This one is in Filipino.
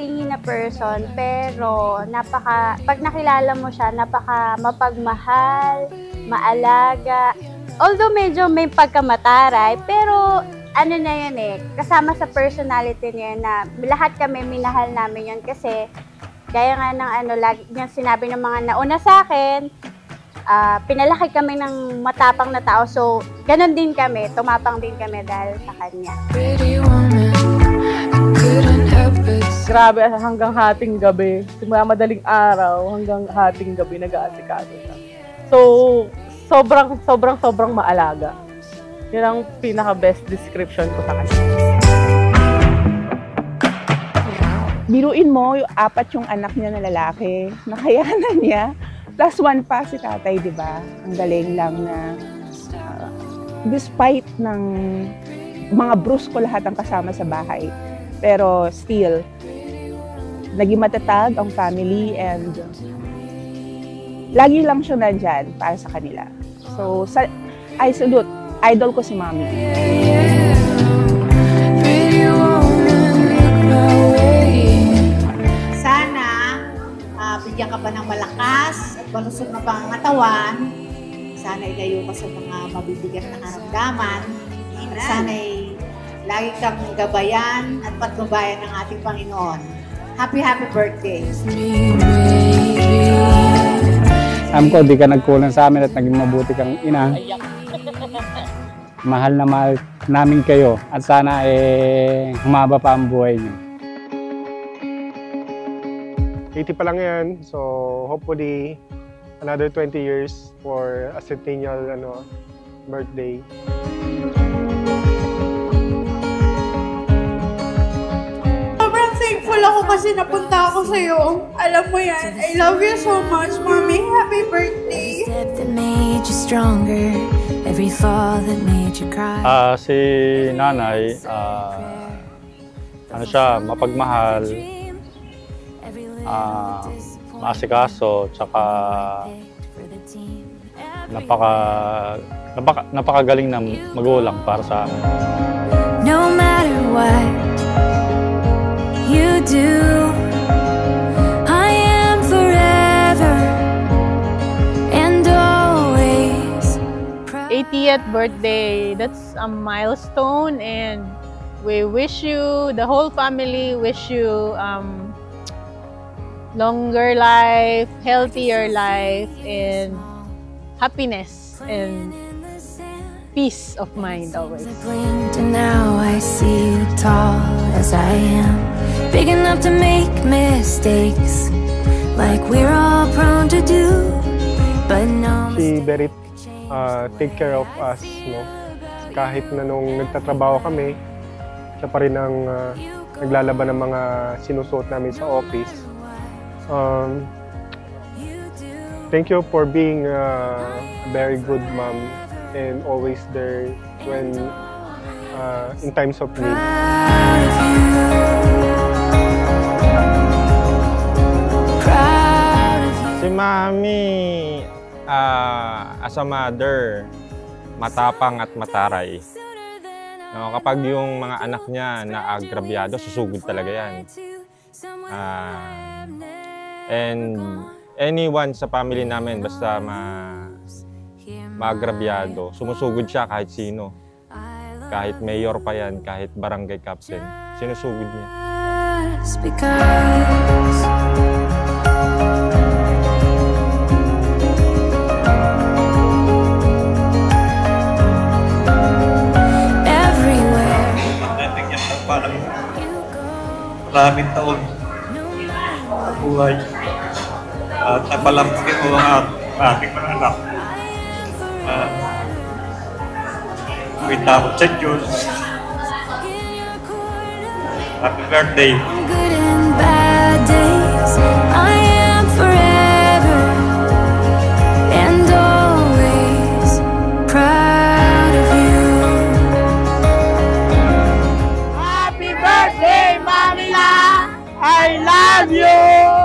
clingy na person, pero pag nakilala mo siya, napaka mapagmahal, maalaga. Although medyo may pagkamataray, pero ano na yun kasama sa personality niya na lahat kami minahal namin yun kasi gaya nga ng lagi niyang sinabi ng mga nauna sa akin, pinalaki kami ng matapang na tao, so ganun din kami, tumapang din kami dahil sa kanya. Grabe, hanggang hating gabi, simula madaling araw hanggang hating gabi nag-aasikaso siya. So, sobrang maalaga. Yan ang pinaka-best description ko sa kanya. Biruin mo, yung 4 yung anak niya na lalaki, nakayanan niya. +1 pa si tatay, di ba? Ang galing lang na despite ng mga brusko lahat ang kasama sa bahay. Pero still, naging matatag ang family and lagi lang siya nandyan para sa kanila. So, I salute. Idol ko si Mommy. Sana bigyan ka pa ng malakas at malusog na pangangatawan. Sana ilayo ka sa mga mabibigat na karamdaman. Sana lagi kang gabayan at patnubayan ng ating Panginoon. Happy birthday! Alam ko, di ka nagkulang sa amin at naging mabuti kang ina. Mahal na mahal namin kayo at sana humaba pa ang buhay niyo. 80 pa lang yan, so hopefully another 20 years for a centennial birthday. Sobrang thankful ako kasi napunta ako sa'yo. Alam mo yan, I love you so much, Mommy. Happy birthday! Si nanay, ano siya, mapagmahal, maasikaso, tsaka napakagaling na magulang para sa amin. No matter what you do, I am forever and always. 80th birthday, that's a milestone, and we wish you, the whole family wish you longer life, healthier life, and happiness and peace of mind always. And now I see you tall as I am, big enough to make mistakes like we're all prone to do, but no. Si Berit take care of us, no? Kahit na nung nagtatrabaho kami, siya pa rin ang naglalaban ng mga sinusuot namin sa office. Thank you for being a very good mom and always there when in times of need. Si Mami, as a mother, matapang at mataray. No, kapag yung mga anak niya na agrabyado, susugod talaga yan. And anyone sa family namin, basta maagrabyado, sumusugod siya kahit sino. Kahit mayor pa yan, kahit barangay captain, sinusugod niya. Parang maraming taon sa buhay at napalamkin mo ang ating mga anak. May takot sa Diyos. Happy birthday! Good and bad days, I am forever and always proud of you. Happy birthday, Manila! I love you!